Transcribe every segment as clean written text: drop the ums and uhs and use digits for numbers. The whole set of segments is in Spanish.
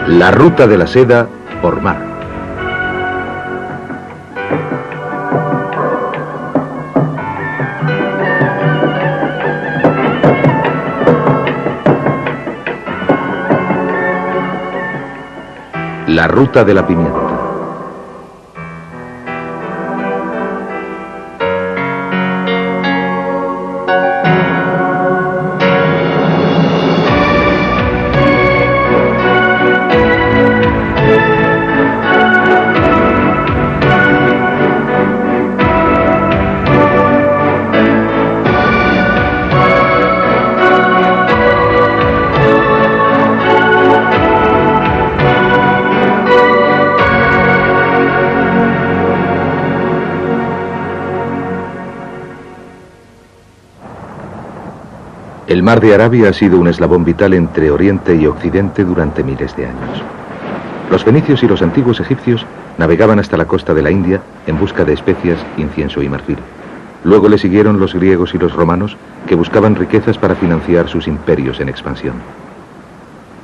La ruta de la seda por mar. La ruta de la pimienta. El mar de Arabia ha sido un eslabón vital entre Oriente y Occidente durante miles de años. Los fenicios y los antiguos egipcios navegaban hasta la costa de la India en busca de especias, incienso y marfil. Luego le siguieron los griegos y los romanos, que buscaban riquezas para financiar sus imperios en expansión.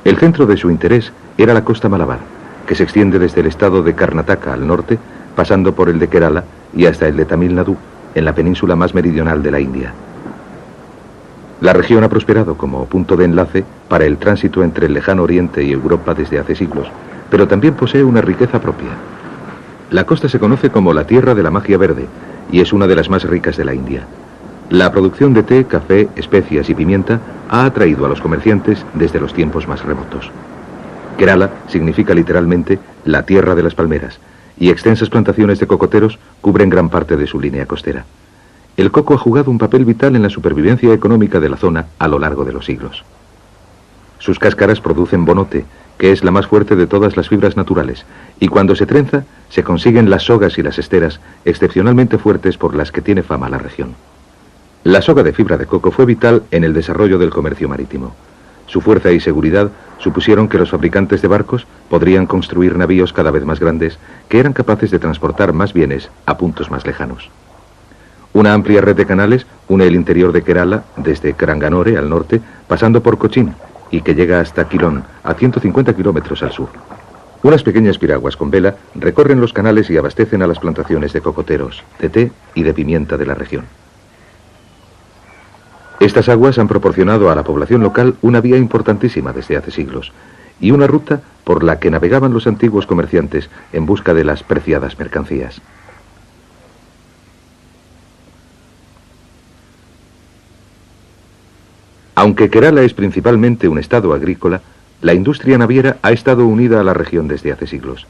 El centro de su interés era la costa malabar, que se extiende desde el estado de Karnataka al norte, pasando por el de Kerala y hasta el de Tamil Nadu, en la península más meridional de la India. La región ha prosperado como punto de enlace para el tránsito entre el lejano Oriente y Europa desde hace siglos, pero también posee una riqueza propia. La costa se conoce como la tierra de la magia verde y es una de las más ricas de la India. La producción de té, café, especias y pimienta ha atraído a los comerciantes desde los tiempos más remotos. Kerala significa literalmente la tierra de las palmeras y extensas plantaciones de cocoteros cubren gran parte de su línea costera. El coco ha jugado un papel vital en la supervivencia económica de la zona a lo largo de los siglos. Sus cáscaras producen bonote, que es la más fuerte de todas las fibras naturales, y cuando se trenza, se consiguen las sogas y las esteras excepcionalmente fuertes por las que tiene fama la región. La soga de fibra de coco fue vital en el desarrollo del comercio marítimo. Su fuerza y seguridad supusieron que los fabricantes de barcos podrían construir navíos cada vez más grandes que eran capaces de transportar más bienes a puntos más lejanos. Una amplia red de canales une el interior de Kerala desde Karanganore al norte, pasando por Cochin, y que llega hasta Quilón, a 150 kilómetros al sur. Unas pequeñas piraguas con vela recorren los canales y abastecen a las plantaciones de cocoteros, de té y de pimienta de la región. Estas aguas han proporcionado a la población local una vía importantísima desde hace siglos, y una ruta por la que navegaban los antiguos comerciantes en busca de las preciadas mercancías. Aunque Kerala es principalmente un estado agrícola, la industria naviera ha estado unida a la región desde hace siglos.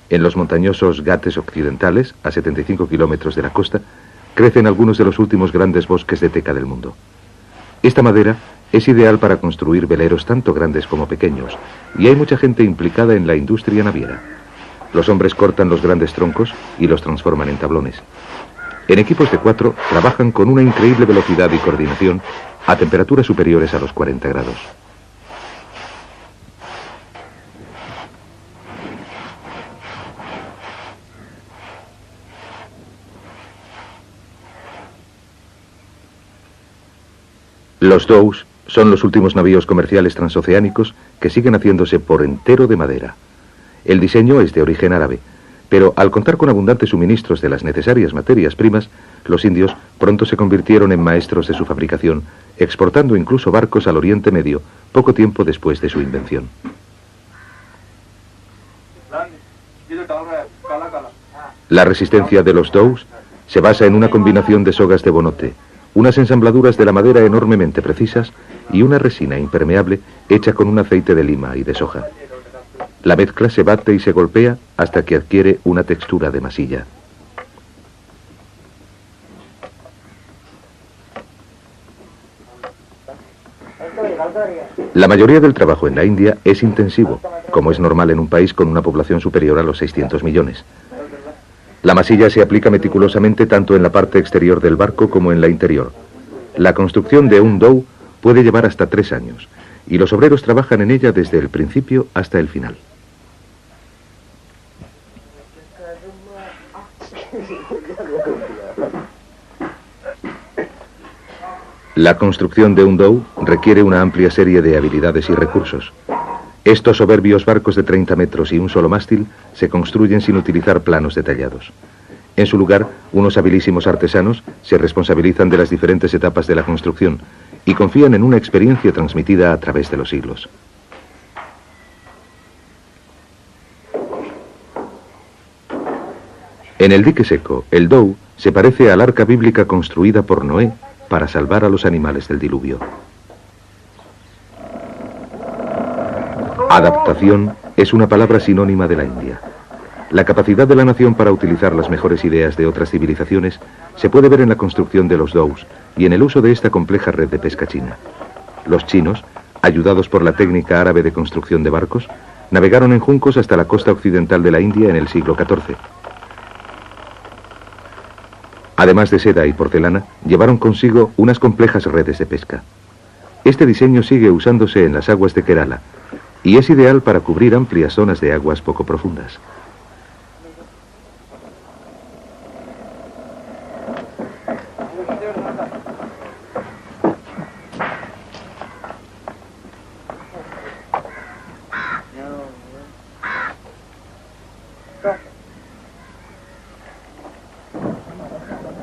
En los montañosos Ghates occidentales, a 75 kilómetros de la costa, crecen algunos de los últimos grandes bosques de teca del mundo. Esta madera es ideal para construir veleros tanto grandes como pequeños, y hay mucha gente implicada en la industria naviera. Los hombres cortan los grandes troncos y los transforman en tablones. En equipos de 4 trabajan con una increíble velocidad y coordinación a temperaturas superiores a los 40 grados. Los dhows son los últimos navíos comerciales transoceánicos que siguen haciéndose por entero de madera. El diseño es de origen árabe, pero al contar con abundantes suministros de las necesarias materias primas, los indios pronto se convirtieron en maestros de su fabricación, exportando incluso barcos al Oriente Medio poco tiempo después de su invención. La resistencia de los dhows se basa en una combinación de sogas de bonote, unas ensambladuras de la madera enormemente precisas y una resina impermeable hecha con un aceite de lima y de soja. La mezcla se bate y se golpea hasta que adquiere una textura de masilla. La mayoría del trabajo en la India es intensivo, como es normal en un país con una población superior a los 600 millones. La masilla se aplica meticulosamente tanto en la parte exterior del barco como en la interior. La construcción de un dhow puede llevar hasta 3 años, y los obreros trabajan en ella desde el principio hasta el final. La construcción de un dhow requiere una amplia serie de habilidades y recursos. Estos soberbios barcos de 30 metros y un solo mástil se construyen sin utilizar planos detallados. En su lugar, unos habilísimos artesanos se responsabilizan de las diferentes etapas de la construcción y confían en una experiencia transmitida a través de los siglos. En el dique seco, el dhow se parece al arca bíblica construida por Noé para salvar a los animales del diluvio. Adaptación es una palabra sinónima de la India. La capacidad de la nación para utilizar las mejores ideas de otras civilizaciones se puede ver en la construcción de los dhows y en el uso de esta compleja red de pesca china. Los chinos, ayudados por la técnica árabe de construcción de barcos, navegaron en juncos hasta la costa occidental de la India en el siglo XIV. Además de seda y porcelana, llevaron consigo unas complejas redes de pesca. Este diseño sigue usándose en las aguas de Kerala y es ideal para cubrir amplias zonas de aguas poco profundas.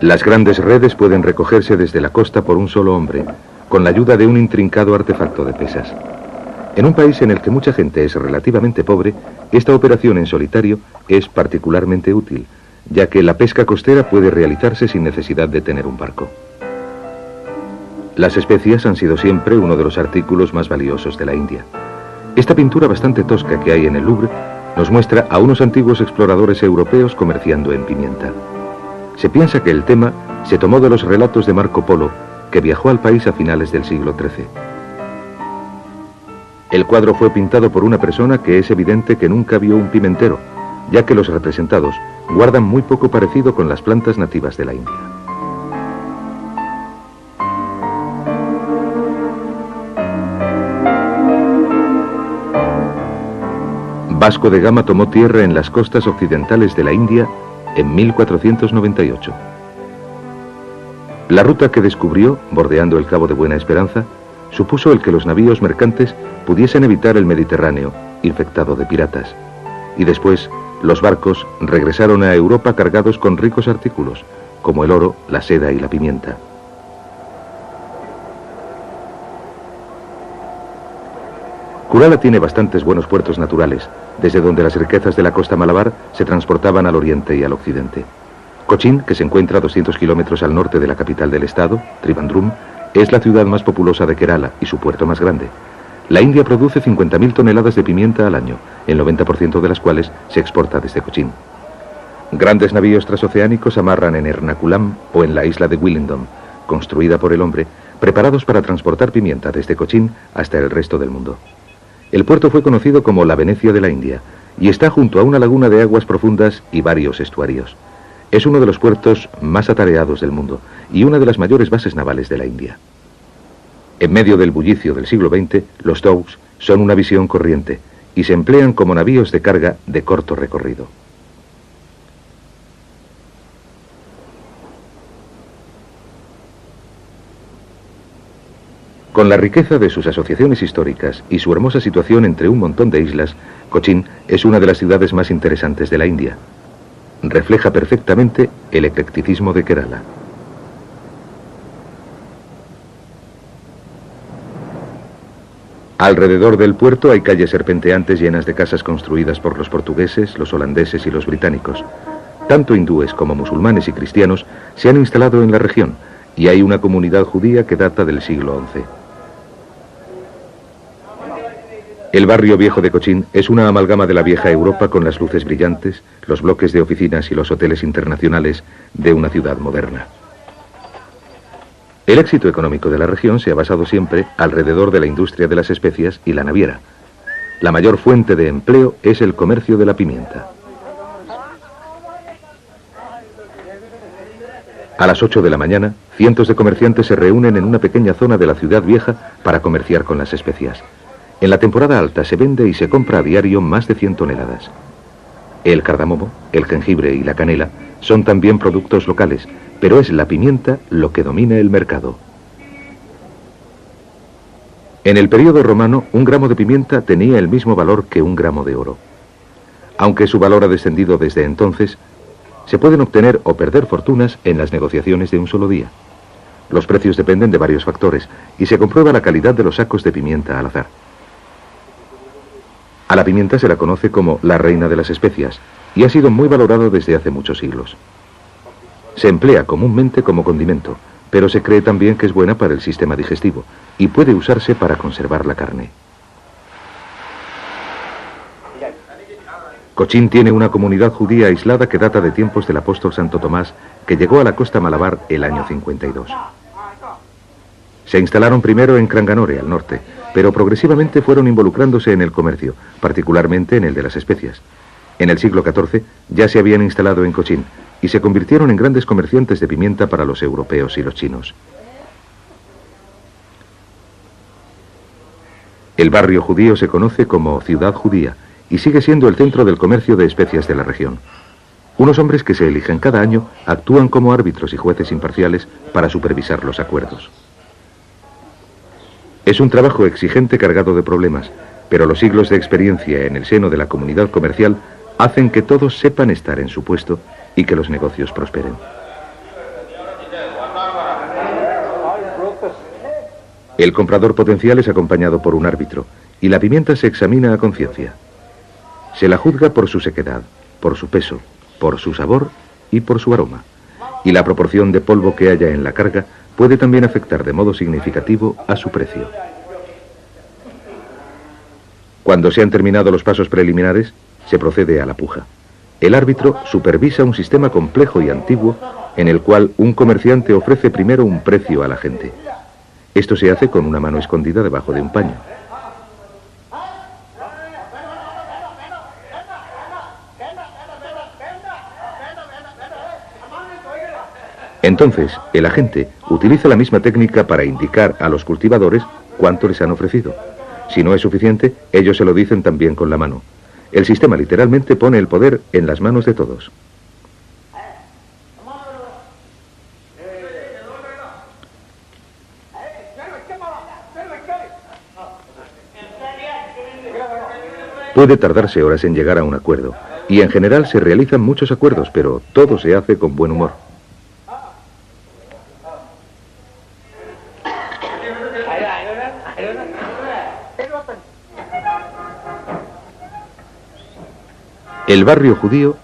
Las grandes redes pueden recogerse desde la costa por un solo hombre, con la ayuda de un intrincado artefacto de pesas. En un país en el que mucha gente es relativamente pobre, esta operación en solitario es particularmente útil, ya que la pesca costera puede realizarse sin necesidad de tener un barco. Las especias han sido siempre uno de los artículos más valiosos de la India. Esta pintura bastante tosca que hay en el Louvre nos muestra a unos antiguos exploradores europeos comerciando en pimienta. Se piensa que el tema se tomó de los relatos de Marco Polo, que viajó al país a finales del siglo XIII. El cuadro fue pintado por una persona que es evidente que nunca vio un pimentero, ya que los representados guardan muy poco parecido con las plantas nativas de la India. Vasco de Gama tomó tierra en las costas occidentales de la India en 1498. La ruta que descubrió, bordeando el Cabo de Buena Esperanza, supuso el que los navíos mercantes pudiesen evitar el Mediterráneo, infectado de piratas. Y después, los barcos regresaron a Europa cargados con ricos artículos, como el oro, la seda y la pimienta. Kerala tiene bastantes buenos puertos naturales, desde donde las riquezas de la costa malabar se transportaban al oriente y al occidente. Cochin, que se encuentra a 200 kilómetros al norte de la capital del estado, Trivandrum, es la ciudad más populosa de Kerala y su puerto más grande. La India produce 50.000 toneladas de pimienta al año, el 90% de las cuales se exporta desde Cochin. Grandes navíos transoceánicos amarran en Ernakulam o en la isla de Willingdon, construida por el hombre, preparados para transportar pimienta desde Cochin hasta el resto del mundo. El puerto fue conocido como la Venecia de la India y está junto a una laguna de aguas profundas y varios estuarios. Es uno de los puertos más atareados del mundo y una de las mayores bases navales de la India. En medio del bullicio del siglo XX, los dhows son una visión corriente y se emplean como navíos de carga de corto recorrido. Con la riqueza de sus asociaciones históricas y su hermosa situación entre un montón de islas, Cochin es una de las ciudades más interesantes de la India. Refleja perfectamente el eclecticismo de Kerala. Alrededor del puerto hay calles serpenteantes llenas de casas construidas por los portugueses, los holandeses y los británicos. Tanto hindúes como musulmanes y cristianos se han instalado en la región y hay una comunidad judía que data del siglo XI. El barrio viejo de Cochin es una amalgama de la vieja Europa con las luces brillantes, los bloques de oficinas y los hoteles internacionales de una ciudad moderna. El éxito económico de la región se ha basado siempre alrededor de la industria de las especias y la naviera. La mayor fuente de empleo es el comercio de la pimienta. A las 8 de la mañana, cientos de comerciantes se reúnen en una pequeña zona de la ciudad vieja para comerciar con las especias. En la temporada alta se vende y se compra a diario más de 100 toneladas. El cardamomo, el jengibre y la canela son también productos locales, pero es la pimienta lo que domina el mercado. En el período romano, un gramo de pimienta tenía el mismo valor que un gramo de oro. Aunque su valor ha descendido desde entonces, se pueden obtener o perder fortunas en las negociaciones de un solo día. Los precios dependen de varios factores y se comprueba la calidad de los sacos de pimienta al azar. A la pimienta se la conoce como la reina de las especias y ha sido muy valorado desde hace muchos siglos. Se emplea comúnmente como condimento, pero se cree también que es buena para el sistema digestivo y puede usarse para conservar la carne. Cochín tiene una comunidad judía aislada que data de tiempos del apóstol Santo Tomás, que llegó a la costa malabar el año 52. Se instalaron primero en Cranganore, al norte, pero progresivamente fueron involucrándose en el comercio, particularmente en el de las especias. En el siglo XIV ya se habían instalado en Cochín y se convirtieron en grandes comerciantes de pimienta para los europeos y los chinos. El barrio judío se conoce como Ciudad Judía y sigue siendo el centro del comercio de especias de la región. Unos hombres que se eligen cada año actúan como árbitros y jueces imparciales para supervisar los acuerdos. Es un trabajo exigente cargado de problemas, pero los siglos de experiencia en el seno de la comunidad comercial hacen que todos sepan estar en su puesto y que los negocios prosperen. El comprador potencial es acompañado por un árbitro y la pimienta se examina a conciencia. Se la juzga por su sequedad, por su peso, por su sabor y por su aroma. Y la proporción de polvo que haya en la carga puede también afectar de modo significativo a su precio. Cuando se han terminado los pasos preliminares, se procede a la puja. El árbitro supervisa un sistema complejo y antiguo en el cual un comerciante ofrece primero un precio a la gente. Esto se hace con una mano escondida debajo de un paño. Entonces, el agente utiliza la misma técnica para indicar a los cultivadores cuánto les han ofrecido. Si no es suficiente, ellos se lo dicen también con la mano. El sistema literalmente pone el poder en las manos de todos. Puede tardarse horas en llegar a un acuerdo, y en general se realizan muchos acuerdos, pero todo se hace con buen humor. El barrio judío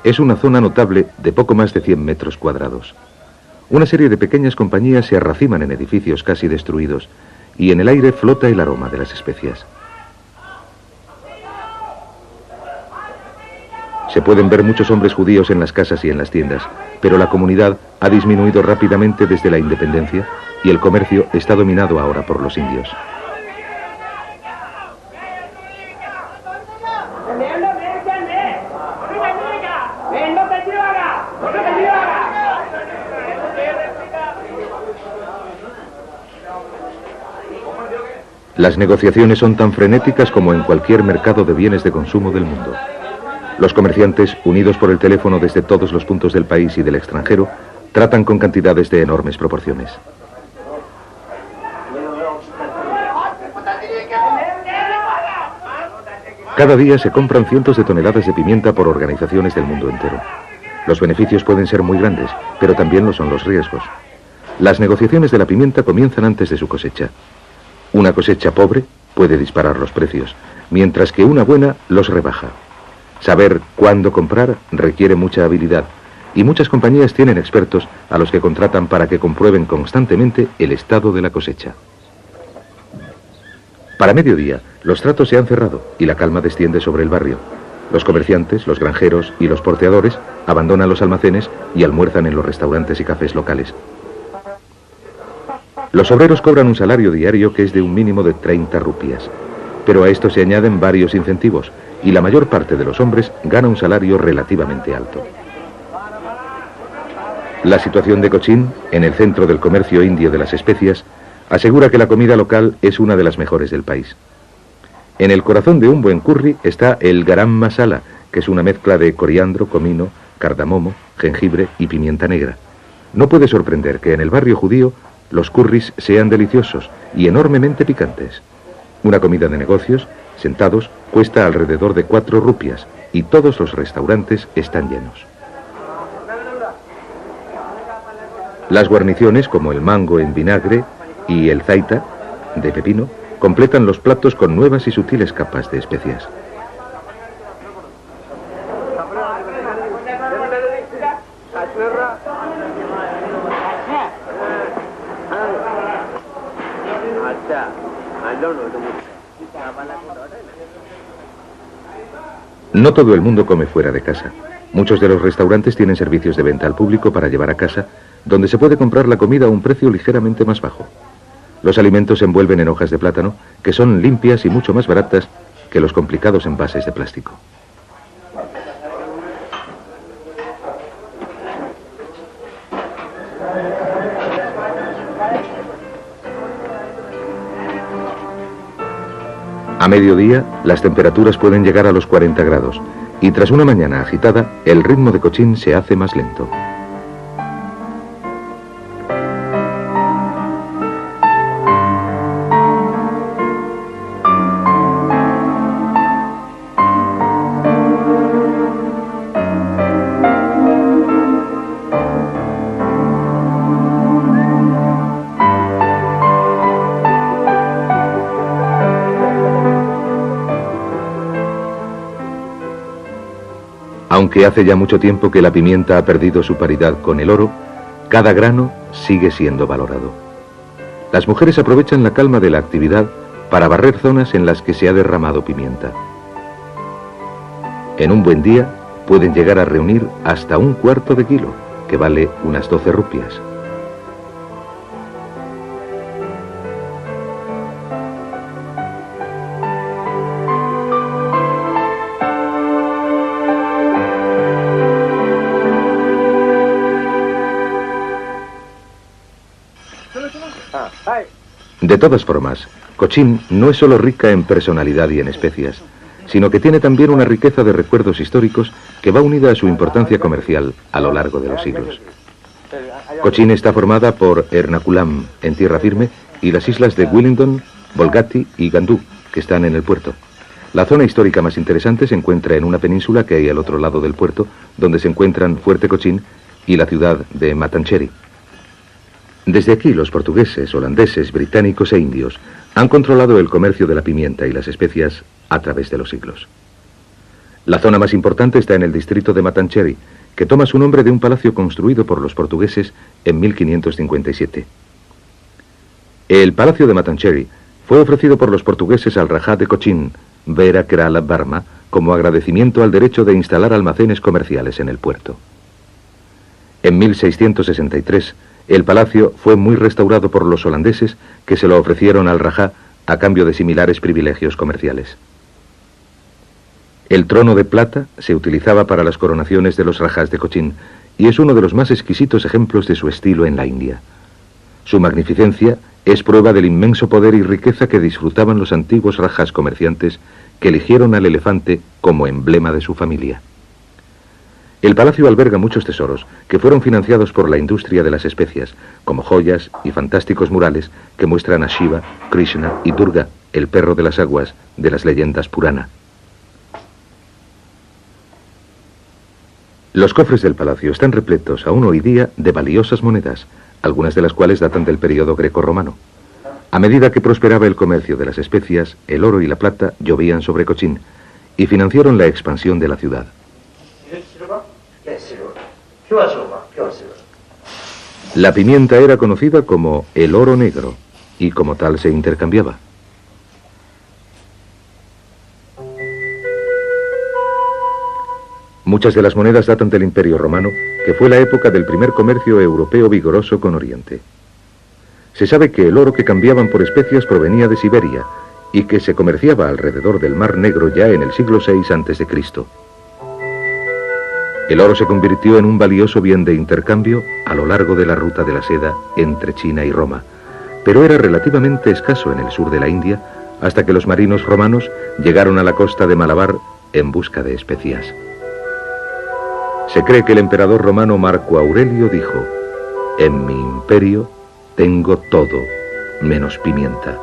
es una zona notable de poco más de 100 metros cuadrados. Una serie de pequeñas compañías se arraciman en edificios casi destruidos y en el aire flota el aroma de las especias. Se pueden ver muchos hombres judíos en las casas y en las tiendas, pero la comunidad ha disminuido rápidamente desde la independencia y el comercio está dominado ahora por los indios. Las negociaciones son tan frenéticas como en cualquier mercado de bienes de consumo del mundo. Los comerciantes, unidos por el teléfono desde todos los puntos del país y del extranjero, tratan con cantidades de enormes proporciones. Cada día se compran cientos de toneladas de pimienta por organizaciones del mundo entero. Los beneficios pueden ser muy grandes, pero también lo son los riesgos. Las negociaciones de la pimienta comienzan antes de su cosecha. Una cosecha pobre puede disparar los precios, mientras que una buena los rebaja. Saber cuándo comprar requiere mucha habilidad, y muchas compañías tienen expertos a los que contratan para que comprueben constantemente el estado de la cosecha. Para mediodía, los tratos se han cerrado y la calma desciende sobre el barrio. Los comerciantes, los granjeros y los porteadores abandonan los almacenes y almuerzan en los restaurantes y cafés locales. Los obreros cobran un salario diario que es de un mínimo de 30 rupias, pero a esto se añaden varios incentivos y la mayor parte de los hombres gana un salario relativamente alto. La situación de Cochín, en el centro del comercio indio de las especias, asegura que la comida local es una de las mejores del país. En el corazón de un buen curry está el garam masala, que es una mezcla de coriandro, comino, cardamomo, jengibre y pimienta negra. No puede sorprender que en el barrio judío los curris sean deliciosos y enormemente picantes. Una comida de negocios, sentados, cuesta alrededor de 4 rupias y todos los restaurantes están llenos. Las guarniciones, como el mango en vinagre y el zaita, de pepino, completan los platos con nuevas y sutiles capas de especias. No todo el mundo come fuera de casa. Muchos de los restaurantes tienen servicios de venta al público para llevar a casa, donde se puede comprar la comida a un precio ligeramente más bajo. Los alimentos se envuelven en hojas de plátano, que son limpias y mucho más baratas que los complicados envases de plástico. A mediodía, las temperaturas pueden llegar a los 40 grados, y tras una mañana agitada, el ritmo de Cochín se hace más lento. Aunque hace ya mucho tiempo que la pimienta ha perdido su paridad con el oro, cada grano sigue siendo valorado. Las mujeres aprovechan la calma de la actividad para barrer zonas en las que se ha derramado pimienta. En un buen día pueden llegar a reunir hasta 1/4 de kilo, que vale unas 12 rupias. De todas formas, Cochín no es solo rica en personalidad y en especias, sino que tiene también una riqueza de recuerdos históricos que va unida a su importancia comercial a lo largo de los siglos. Cochín está formada por Ernakulam, en tierra firme, y las islas de Willingdon, Bolgati y Gandú, que están en el puerto. La zona histórica más interesante se encuentra en una península que hay al otro lado del puerto, donde se encuentran Fuerte Cochín y la ciudad de Matancheri. Desde aquí los portugueses, holandeses, británicos e indios han controlado el comercio de la pimienta y las especias a través de los siglos. La zona más importante está en el distrito de Matancheri, que toma su nombre de un palacio construido por los portugueses en 1557. El palacio de Matancheri fue ofrecido por los portugueses al Rajá de Cochín, Vera Kerala Barma, como agradecimiento al derecho de instalar almacenes comerciales en el puerto. En 1663, el palacio fue muy restaurado por los holandeses, que se lo ofrecieron al Rajá a cambio de similares privilegios comerciales. El trono de plata se utilizaba para las coronaciones de los Rajás de Cochín y es uno de los más exquisitos ejemplos de su estilo en la India. Su magnificencia es prueba del inmenso poder y riqueza que disfrutaban los antiguos Rajás comerciantes que eligieron al elefante como emblema de su familia. El palacio alberga muchos tesoros que fueron financiados por la industria de las especias, como joyas y fantásticos murales que muestran a Shiva, Krishna y Durga, el perro de las aguas de las leyendas Purana. Los cofres del palacio están repletos aún hoy día de valiosas monedas, algunas de las cuales datan del periodo grecorromano. A medida que prosperaba el comercio de las especias, el oro y la plata llovían sobre Cochín y financiaron la expansión de la ciudad. La pimienta era conocida como el oro negro y como tal se intercambiaba. Muchas de las monedas datan del Imperio Romano, que fue la época del primer comercio europeo vigoroso con Oriente. Se sabe que el oro que cambiaban por especias provenía de Siberia y que se comerciaba alrededor del Mar Negro ya en el siglo VI a.C. El oro se convirtió en un valioso bien de intercambio a lo largo de la ruta de la seda entre China y Roma, pero era relativamente escaso en el sur de la India hasta que los marinos romanos llegaron a la costa de Malabar en busca de especias. Se cree que el emperador romano Marco Aurelio dijo: «En mi imperio tengo todo, menos pimienta.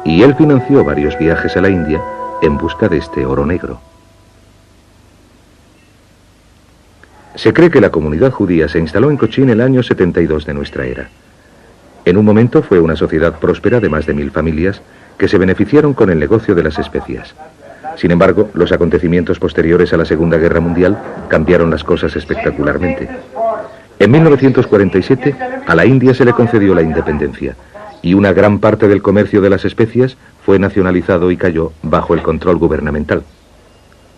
Y él financió varios viajes a la India en busca de este oro negro. Se cree que la comunidad judía se instaló en Cochín el año 72 de nuestra era. En un momento fue una sociedad próspera de más de 1000 familias que se beneficiaron con el negocio de las especias. Sin embargo, los acontecimientos posteriores a la Segunda Guerra Mundial cambiaron las cosas espectacularmente. En 1947, a la India se le concedió la independencia y una gran parte del comercio de las especias fue nacionalizado y cayó bajo el control gubernamental.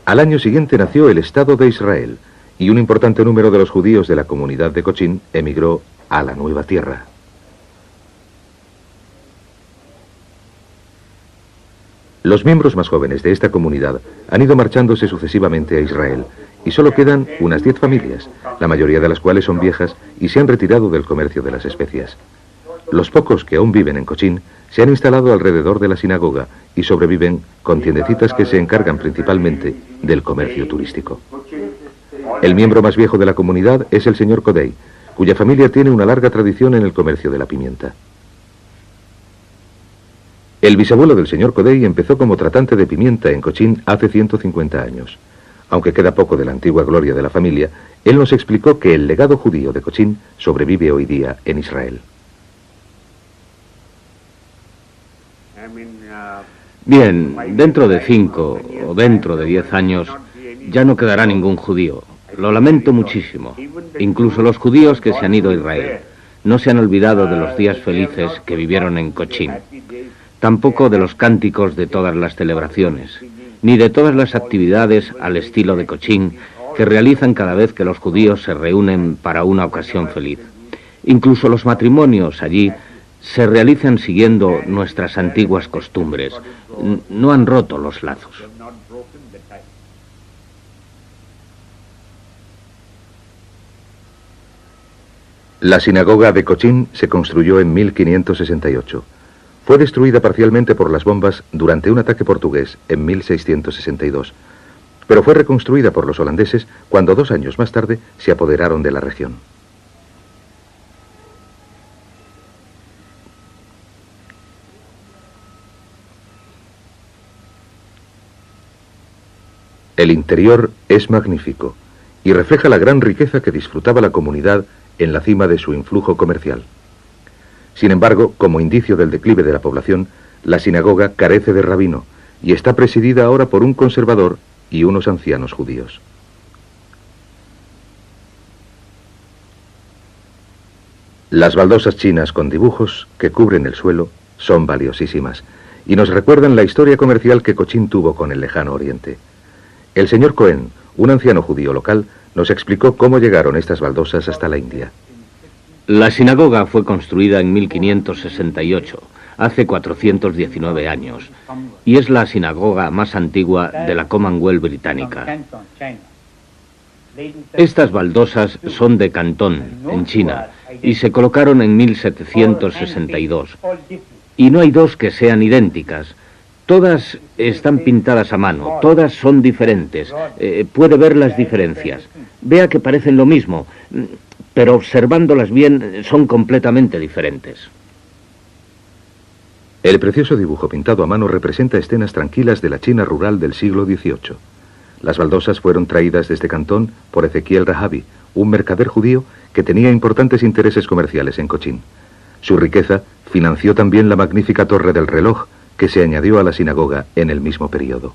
Al año siguiente nació el Estado de Israel y un importante número de los judíos de la comunidad de Cochín emigró a la nueva tierra. Los miembros más jóvenes de esta comunidad han ido marchándose sucesivamente a Israel y solo quedan unas 10 familias, la mayoría de las cuales son viejas y se han retirado del comercio de las especias. Los pocos que aún viven en Cochín se han instalado alrededor de la sinagoga y sobreviven con tiendecitas que se encargan principalmente del comercio turístico. El miembro más viejo de la comunidad es el señor Kodei, cuya familia tiene una larga tradición en el comercio de la pimienta. El bisabuelo del señor Kodei empezó como tratante de pimienta en Cochín hace 150 años. Aunque queda poco de la antigua gloria de la familia, él nos explicó que el legado judío de Cochín sobrevive hoy día en Israel. Bien, dentro de 5 o dentro de 10 años ya no quedará ningún judío. Lo lamento muchísimo. Incluso los judíos que se han ido a Israel no se han olvidado de los días felices que vivieron en Cochín. Tampoco de los cánticos de todas las celebraciones, ni de todas las actividades al estilo de Cochín que realizan cada vez que los judíos se reúnen para una ocasión feliz. Incluso los matrimonios allí se realizan siguiendo nuestras antiguas costumbres. No han roto los lazos. La sinagoga de Cochín se construyó en 1568. Fue destruida parcialmente por las bombas durante un ataque portugués en 1662, pero fue reconstruida por los holandeses cuando 2 años más tarde se apoderaron de la región. El interior es magnífico y refleja la gran riqueza que disfrutaba la comunidad en la cima de su influjo comercial. Sin embargo, como indicio del declive de la población, la sinagoga carece de rabino y está presidida ahora por un conservador y unos ancianos judíos. Las baldosas chinas con dibujos que cubren el suelo son valiosísimas y nos recuerdan la historia comercial que Cochín tuvo con el lejano oriente. El señor Cohen, un anciano judío local, nos explicó cómo llegaron estas baldosas hasta la India. La sinagoga fue construida en 1568, hace 419 años, y es la sinagoga más antigua de la Commonwealth británica. Estas baldosas son de Cantón, en China, y se colocaron en 1762. Y no hay dos que sean idénticas. Todas están pintadas a mano, todas son diferentes. Puede ver las diferencias. Vea que parecen lo mismo, pero observándolas bien son completamente diferentes. El precioso dibujo pintado a mano representa escenas tranquilas de la China rural del siglo XVIII. Las baldosas fueron traídas desde Cantón por Ezequiel Rahabi, un mercader judío que tenía importantes intereses comerciales en Cochín. Su riqueza financió también la magnífica Torre del Reloj, que se añadió a la sinagoga en el mismo periodo.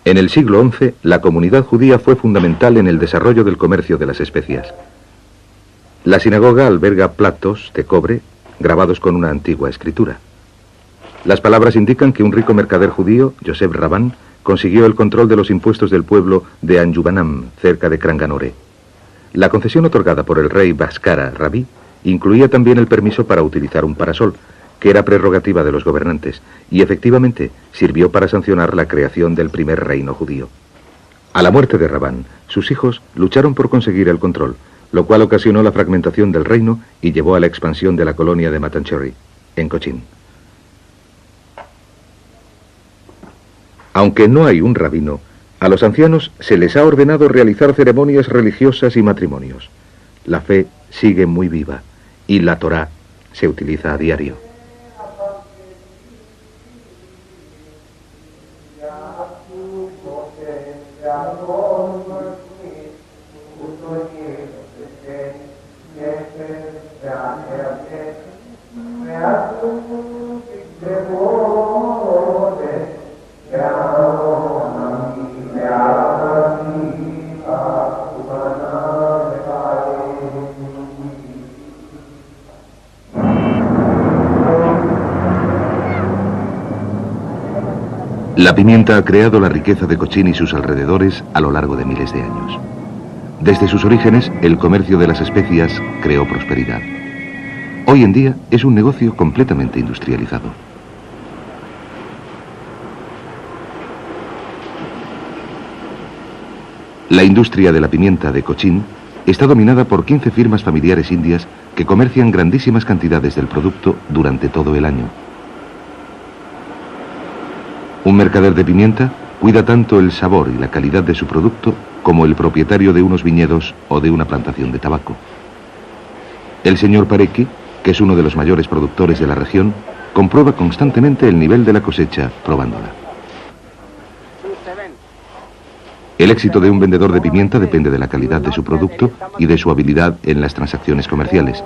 En el siglo XI, la comunidad judía fue fundamental en el desarrollo del comercio de las especias. La sinagoga alberga platos de cobre grabados con una antigua escritura. Las palabras indican que un rico mercader judío, Yosef Rabán, consiguió el control de los impuestos del pueblo de Anjubanam, cerca de Kranganore. La concesión otorgada por el rey Bhaskara Rabí incluía también el permiso para utilizar un parasol, que era prerrogativa de los gobernantes, y efectivamente sirvió para sancionar la creación del primer reino judío. A la muerte de Rabán, sus hijos lucharon por conseguir el control, lo cual ocasionó la fragmentación del reino y llevó a la expansión de la colonia de Matancherry, en Cochin. Aunque no hay un rabino, a los ancianos se les ha ordenado realizar ceremonias religiosas y matrimonios. La fe sigue muy viva y la Torá se utiliza a diario. La pimienta ha creado la riqueza de Cochin y sus alrededores a lo largo de miles de años. Desde sus orígenes, el comercio de las especias creó prosperidad. Hoy en día es un negocio completamente industrializado. La industria de la pimienta de Cochin está dominada por 15 firmas familiares indias que comercian grandísimas cantidades del producto durante todo el año. Un mercader de pimienta cuida tanto el sabor y la calidad de su producto como el propietario de unos viñedos o de una plantación de tabaco. El señor Parecki, que es uno de los mayores productores de la región, comprueba constantemente el nivel de la cosecha probándola. El éxito de un vendedor de pimienta depende de la calidad de su producto y de su habilidad en las transacciones comerciales.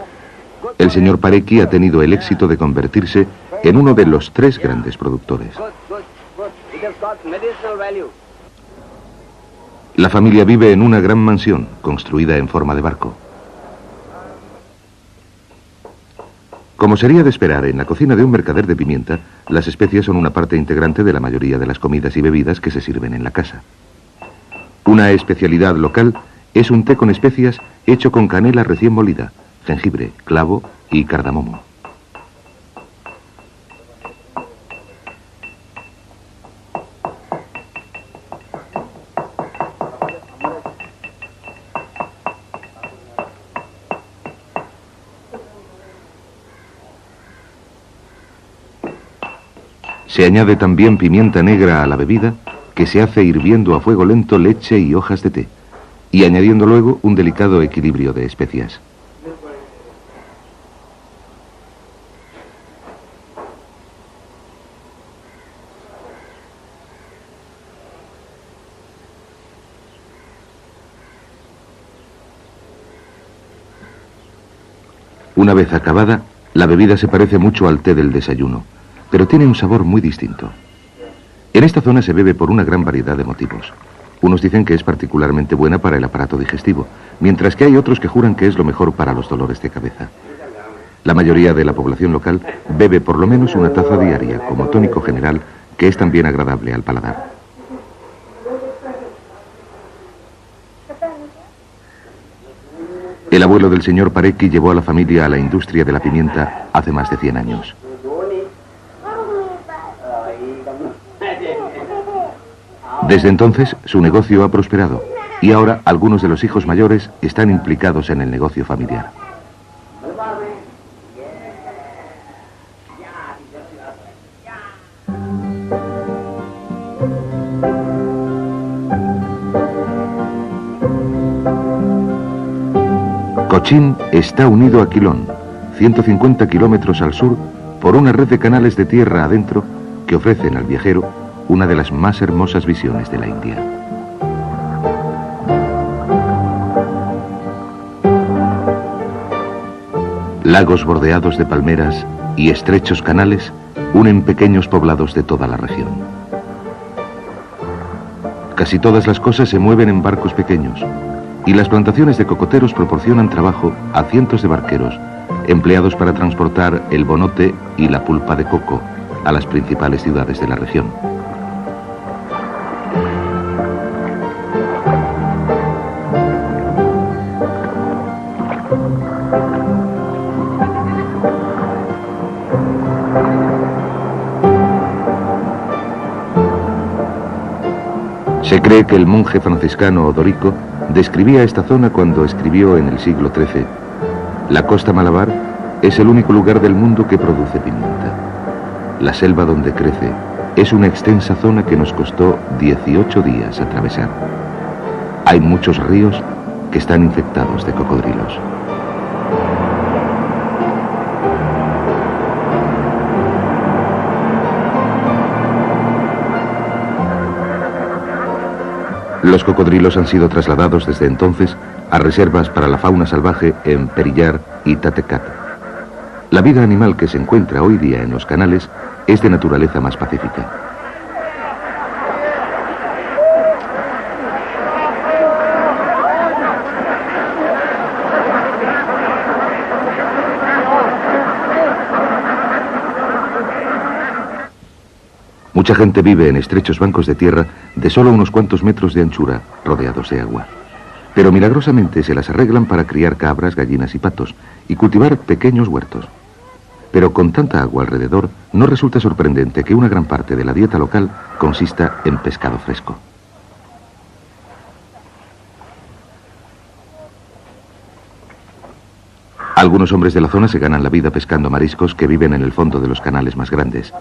El señor Parecki ha tenido el éxito de convertirse en uno de los 3 grandes productores. La familia vive en una gran mansión, construida en forma de barco. Como sería de esperar, en la cocina de un mercader de pimienta, las especias son una parte integrante de la mayoría de las comidas y bebidas que se sirven en la casa. Una especialidad local es un té con especias hecho con canela recién molida, jengibre, clavo y cardamomo. Se añade también pimienta negra a la bebida, que se hace hirviendo a fuego lento leche y hojas de té, y añadiendo luego un delicado equilibrio de especias. Una vez acabada, la bebida se parece mucho al té del desayuno, pero tiene un sabor muy distinto. En esta zona se bebe por una gran variedad de motivos. Unos dicen que es particularmente buena para el aparato digestivo, mientras que hay otros que juran que es lo mejor para los dolores de cabeza. La mayoría de la población local bebe por lo menos una taza diaria como tónico general, que es también agradable al paladar. El abuelo del señor Parecki llevó a la familia a la industria de la pimienta hace más de 100 años. Desde entonces, su negocio ha prosperado y ahora algunos de los hijos mayores están implicados en el negocio familiar. Cochin está unido a Quilón, 150 kilómetros al sur, por una red de canales de tierra adentro que ofrecen al viajero una de las más hermosas visiones de la India. Lagos bordeados de palmeras y estrechos canales unen pequeños poblados de toda la región. Casi todas las cosas se mueven en barcos pequeños y las plantaciones de cocoteros proporcionan trabajo a cientos de barqueros empleados para transportar el bonote y la pulpa de coco a las principales ciudades de la región. Se cree que el monje franciscano Odorico describía esta zona cuando escribió en el siglo XIII: la costa Malabar es el único lugar del mundo que produce pimienta. La selva donde crece es una extensa zona que nos costó 18 días atravesar. Hay muchos ríos que están infectados de cocodrilos. Los cocodrilos han sido trasladados desde entonces a reservas para la fauna salvaje en Periyar y Tatecat. La vida animal que se encuentra hoy día en los canales es de naturaleza más pacífica. Mucha gente vive en estrechos bancos de tierra de solo unos cuantos metros de anchura, rodeados de agua. Pero milagrosamente se las arreglan para criar cabras, gallinas y patos y cultivar pequeños huertos. Pero con tanta agua alrededor, no resulta sorprendente que una gran parte de la dieta local consista en pescado fresco. Algunos hombres de la zona se ganan la vida pescando mariscos que viven en el fondo de los canales más grandes.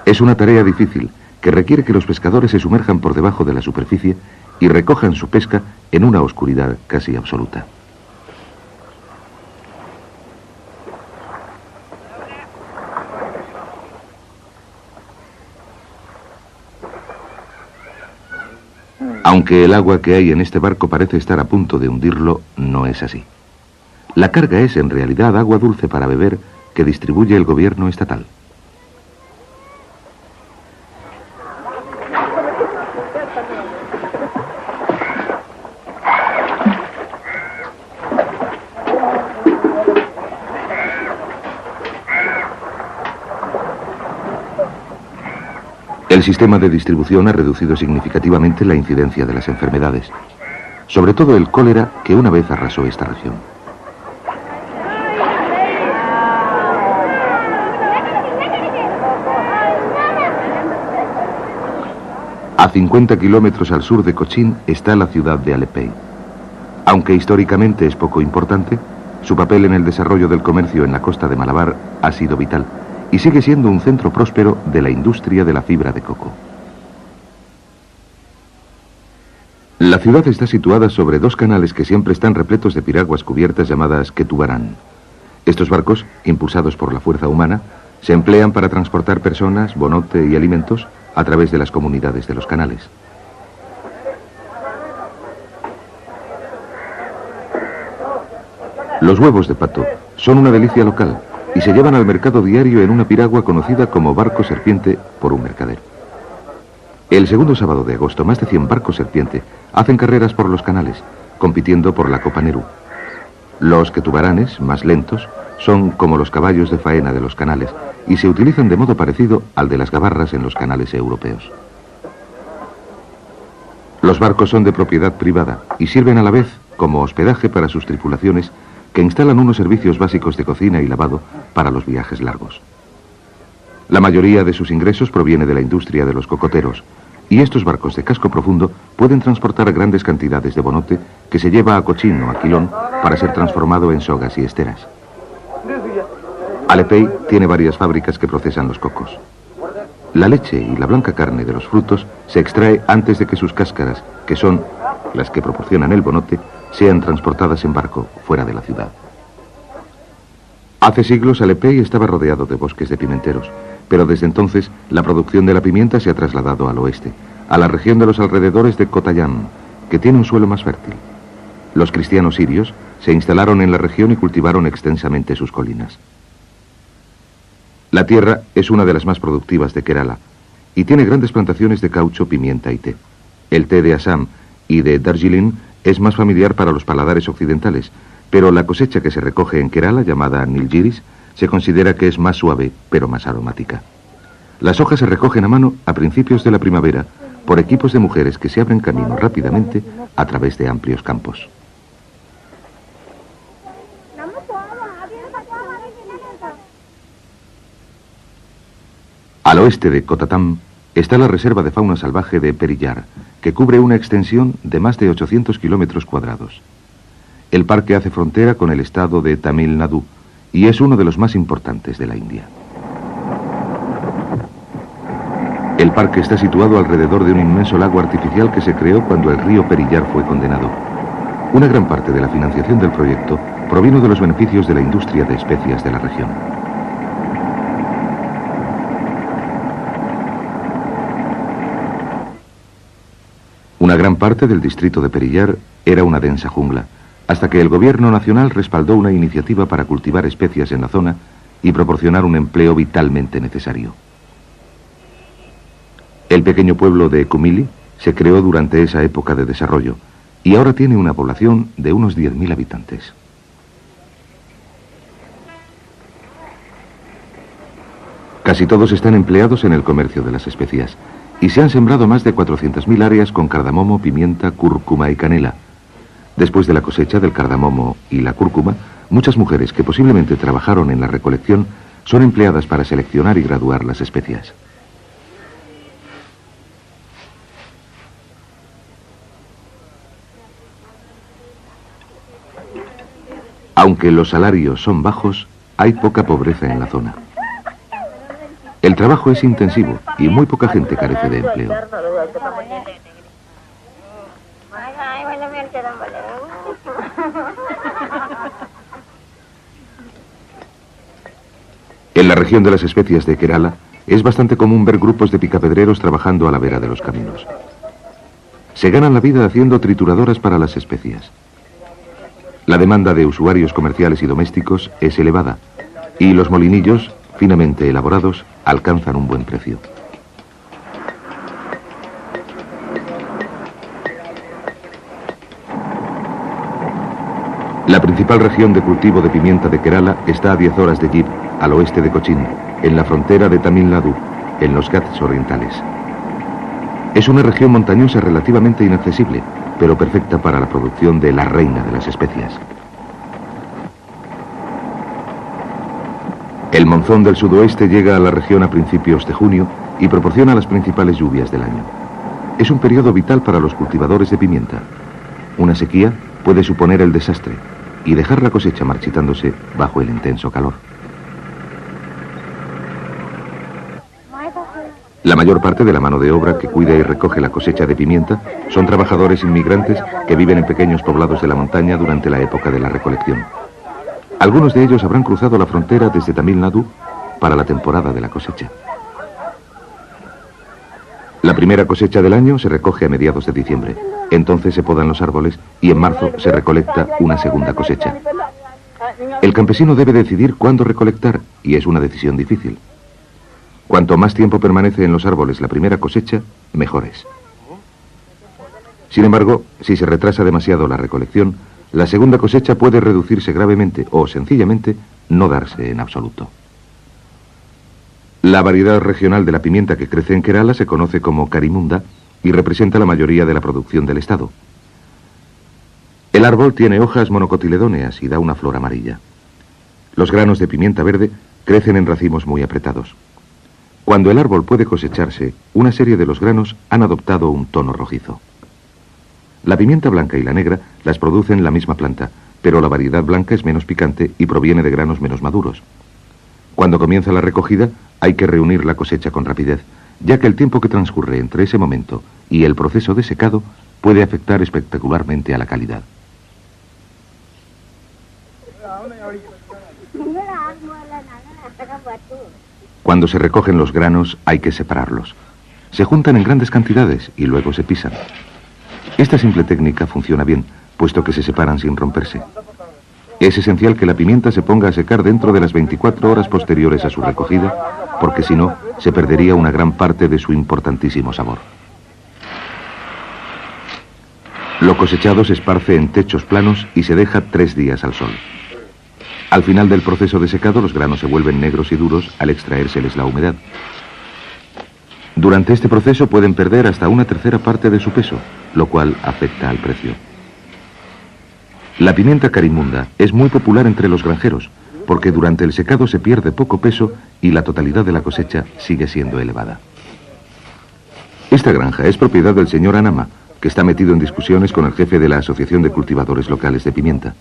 Es una tarea difícil que requiere que los pescadores se sumerjan por debajo de la superficie y recojan su pesca en una oscuridad casi absoluta. Aunque el agua que hay en este barco parece estar a punto de hundirlo, no es así. La carga es en realidad agua dulce para beber que distribuye el gobierno estatal. El sistema de distribución ha reducido significativamente la incidencia de las enfermedades, sobre todo el cólera que una vez arrasó esta región. A 50 kilómetros al sur de Cochin está la ciudad de Alepey. Aunque históricamente es poco importante, su papel en el desarrollo del comercio en la costa de Malabar ha sido vital y sigue siendo un centro próspero de la industria de la fibra de coco. La ciudad está situada sobre dos canales que siempre están repletos de piraguas cubiertas llamadas Ketubarán. Estos barcos, impulsados por la fuerza humana, se emplean para transportar personas, bonote y alimentos a través de las comunidades de los canales. Los huevos de pato son una delicia local y se llevan al mercado diario en una piragua conocida como barco serpiente por un mercader. El segundo sábado de agosto, más de 100 barcos serpiente hacen carreras por los canales, compitiendo por la Copa Nehru. Los ketubaranes, más lentos, son como los caballos de faena de los canales y se utilizan de modo parecido al de las gabarras en los canales europeos. Los barcos son de propiedad privada y sirven a la vez como hospedaje para sus tripulaciones, que instalan unos servicios básicos de cocina y lavado para los viajes largos. La mayoría de sus ingresos proviene de la industria de los cocoteros, y estos barcos de casco profundo pueden transportar grandes cantidades de bonote que se lleva a Cochin o Aquilón para ser transformado en sogas y esteras. Alepey tiene varias fábricas que procesan los cocos. La leche y la blanca carne de los frutos se extrae antes de que sus cáscaras, que son las que proporcionan el bonote, sean transportadas en barco fuera de la ciudad. Hace siglos Alepey estaba rodeado de bosques de pimenteros, pero desde entonces la producción de la pimienta se ha trasladado al oeste, a la región de los alrededores de Kottayam, que tiene un suelo más fértil. Los cristianos sirios se instalaron en la región y cultivaron extensamente sus colinas. La tierra es una de las más productivas de Kerala y tiene grandes plantaciones de caucho, pimienta y té. El té de Assam y de Darjeeling es más familiar para los paladares occidentales, pero la cosecha que se recoge en Kerala, llamada Nilgiris, se considera que es más suave, pero más aromática. Las hojas se recogen a mano a principios de la primavera por equipos de mujeres que se abren camino rápidamente a través de amplios campos. Al oeste de Kottatam está la Reserva de Fauna Salvaje de Periyar, que cubre una extensión de más de 800 kilómetros cuadrados. El parque hace frontera con el estado de Tamil Nadu y es uno de los más importantes de la India. El parque está situado alrededor de un inmenso lago artificial que se creó cuando el río Periyar fue condenado. Una gran parte de la financiación del proyecto provino de los beneficios de la industria de especias de la región. Una gran parte del distrito de Periyar era una densa jungla, hasta que el gobierno nacional respaldó una iniciativa para cultivar especias en la zona y proporcionar un empleo vitalmente necesario. El pequeño pueblo de Kumili se creó durante esa época de desarrollo y ahora tiene una población de unos 10.000 habitantes. Casi todos están empleados en el comercio de las especias y se han sembrado más de 400.000 áreas con cardamomo, pimienta, cúrcuma y canela. Después de la cosecha del cardamomo y la cúrcuma, muchas mujeres que posiblemente trabajaron en la recolección son empleadas para seleccionar y graduar las especias. Aunque los salarios son bajos, hay poca pobreza en la zona. El trabajo es intensivo y muy poca gente carece de empleo. En la región de las especias de Kerala es bastante común ver grupos de picapedreros trabajando a la vera de los caminos. Se ganan la vida haciendo trituradoras para las especias. La demanda de usuarios comerciales y domésticos es elevada y los molinillos, finamente elaborados, alcanzan un buen precio. La principal región de cultivo de pimienta de Kerala está a 10 horas de Jib, al oeste de Cochin, en la frontera de Tamil Nadu, en los Ghats orientales. Es una región montañosa relativamente inaccesible, pero perfecta para la producción de la reina de las especias. El monzón del sudoeste llega a la región a principios de junio y proporciona las principales lluvias del año. Es un periodo vital para los cultivadores de pimienta. Una sequía puede suponer el desastre y dejar la cosecha marchitándose bajo el intenso calor. La mayor parte de la mano de obra que cuida y recoge la cosecha de pimienta son trabajadores inmigrantes que viven en pequeños poblados de la montaña durante la época de la recolección. Algunos de ellos habrán cruzado la frontera desde Tamil Nadu para la temporada de la cosecha. La primera cosecha del año se recoge a mediados de diciembre. Entonces se podan los árboles y en marzo se recolecta una segunda cosecha. El campesino debe decidir cuándo recolectar y es una decisión difícil. Cuanto más tiempo permanece en los árboles la primera cosecha, mejor es. Sin embargo, si se retrasa demasiado la recolección, la segunda cosecha puede reducirse gravemente o, sencillamente, no darse en absoluto. La variedad regional de la pimienta que crece en Kerala se conoce como Karimunda y representa la mayoría de la producción del estado. El árbol tiene hojas monocotiledóneas y da una flor amarilla. Los granos de pimienta verde crecen en racimos muy apretados. Cuando el árbol puede cosecharse, una serie de los granos han adoptado un tono rojizo. La pimienta blanca y la negra las producen la misma planta, pero la variedad blanca es menos picante y proviene de granos menos maduros. Cuando comienza la recogida, hay que reunir la cosecha con rapidez, ya que el tiempo que transcurre entre ese momento y el proceso de secado puede afectar espectacularmente a la calidad. Cuando se recogen los granos hay que separarlos. Se juntan en grandes cantidades y luego se pisan. Esta simple técnica funciona bien, puesto que se separan sin romperse. Es esencial que la pimienta se ponga a secar dentro de las 24 horas posteriores a su recogida, porque si no, se perdería una gran parte de su importantísimo sabor. Lo cosechado se esparce en techos planos y se deja 3 días al sol. Al final del proceso de secado, los granos se vuelven negros y duros al extraérseles la humedad. Durante este proceso pueden perder hasta una tercera parte de su peso, lo cual afecta al precio. La pimienta Karimunda es muy popular entre los granjeros, porque durante el secado se pierde poco peso y la totalidad de la cosecha sigue siendo elevada. Esta granja es propiedad del señor Anama, que está metido en discusiones con el jefe de la Asociación de Cultivadores Locales de Pimienta.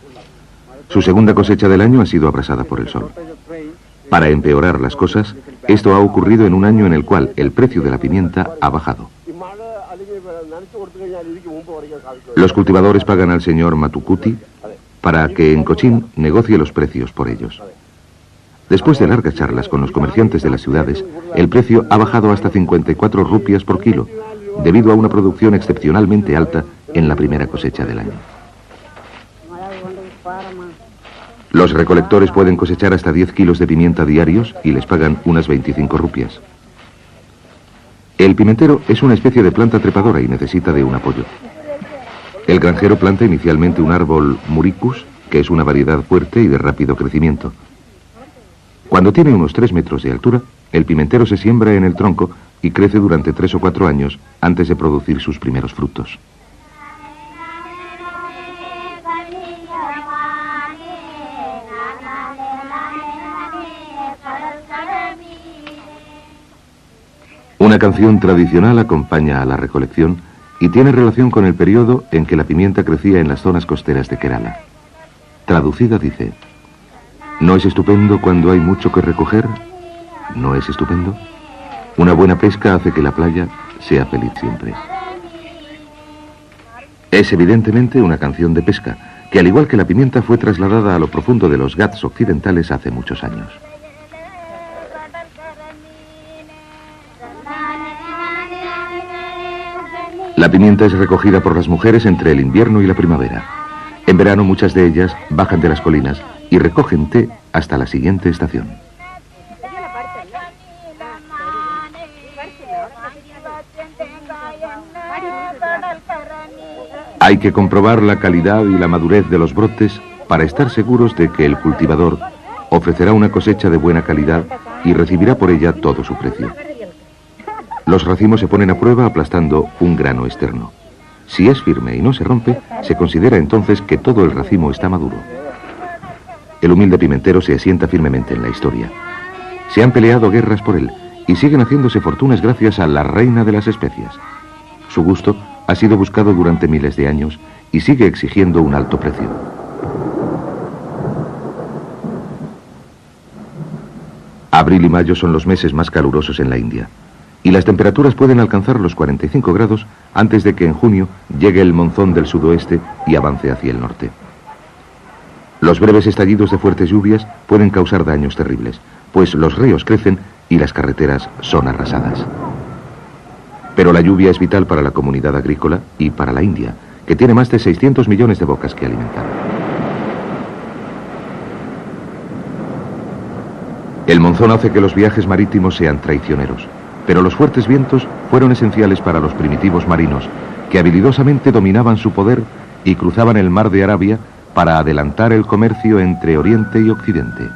Su segunda cosecha del año ha sido abrasada por el sol. Para empeorar las cosas, esto ha ocurrido en un año en el cual el precio de la pimienta ha bajado. Los cultivadores pagan al señor Matukuti para que en Cochin negocie los precios por ellos. Después de largas charlas con los comerciantes de las ciudades, el precio ha bajado hasta 54 rupias por kilo, debido a una producción excepcionalmente alta en la primera cosecha del año. Los recolectores pueden cosechar hasta 10 kilos de pimienta diarios y les pagan unas 25 rupias. El pimentero es una especie de planta trepadora y necesita de un apoyo. El granjero planta inicialmente un árbol muricus, que es una variedad fuerte y de rápido crecimiento. Cuando tiene unos 3 metros de altura, el pimentero se siembra en el tronco y crece durante 3 o 4 años antes de producir sus primeros frutos. Una canción tradicional acompaña a la recolección y tiene relación con el periodo en que la pimienta crecía en las zonas costeras de Kerala. Traducida dice: ¿no es estupendo cuando hay mucho que recoger? ¿No es estupendo? Una buena pesca hace que la playa sea feliz siempre. Es evidentemente una canción de pesca, que al igual que la pimienta fue trasladada a lo profundo de los Ghats occidentales hace muchos años. La pimienta es recogida por las mujeres entre el invierno y la primavera. En verano muchas de ellas bajan de las colinas y recogen té hasta la siguiente estación. Hay que comprobar la calidad y la madurez de los brotes para estar seguros de que el cultivador ofrecerá una cosecha de buena calidad y recibirá por ella todo su precio. Los racimos se ponen a prueba aplastando un grano externo. Si es firme y no se rompe, se considera entonces que todo el racimo está maduro. El humilde pimentero se asienta firmemente en la historia. Se han peleado guerras por él y siguen haciéndose fortunas gracias a la reina de las especias. Su gusto ha sido buscado durante miles de años y sigue exigiendo un alto precio. Abril y mayo son los meses más calurosos en la India, y las temperaturas pueden alcanzar los 45 grados antes de que en junio llegue el monzón del sudoeste y avance hacia el norte. Los breves estallidos de fuertes lluvias pueden causar daños terribles, pues los ríos crecen y las carreteras son arrasadas. Pero la lluvia es vital para la comunidad agrícola y para la India, que tiene más de 600 millones de bocas que alimentar. El monzón hace que los viajes marítimos sean traicioneros, pero los fuertes vientos fueron esenciales para los primitivos marinos, que habilidosamente dominaban su poder y cruzaban el mar de Arabia para adelantar el comercio entre Oriente y Occidente.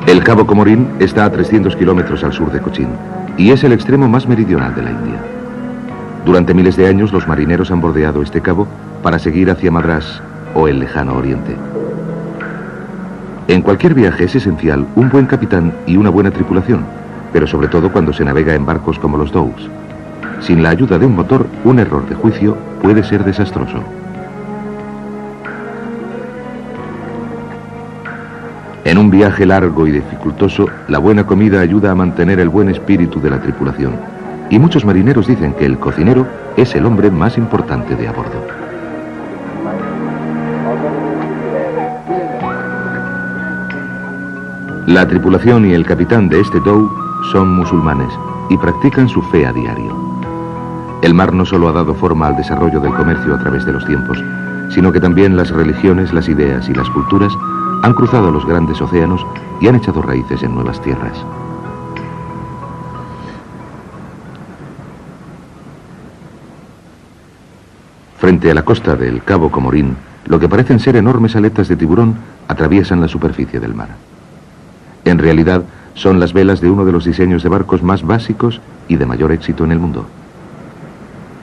El Cabo Comorín está a 300 kilómetros al sur de Cochin y es el extremo más meridional de la India. Durante miles de años los marineros han bordeado este cabo para seguir hacia Madrás o el lejano oriente. En cualquier viaje es esencial un buen capitán y una buena tripulación, pero sobre todo cuando se navega en barcos como los dhows. Sin la ayuda de un motor, un error de juicio puede ser desastroso. En un viaje largo y dificultoso, la buena comida ayuda a mantener el buen espíritu de la tripulación. Y muchos marineros dicen que el cocinero es el hombre más importante de a bordo. La tripulación y el capitán de este dhow son musulmanes y practican su fe a diario. El mar no solo ha dado forma al desarrollo del comercio a través de los tiempos, sino que también las religiones, las ideas y las culturas han cruzado los grandes océanos y han echado raíces en nuevas tierras. Frente a la costa del Cabo Comorín, lo que parecen ser enormes aletas de tiburón atraviesan la superficie del mar. En realidad, son las velas de uno de los diseños de barcos más básicos y de mayor éxito en el mundo.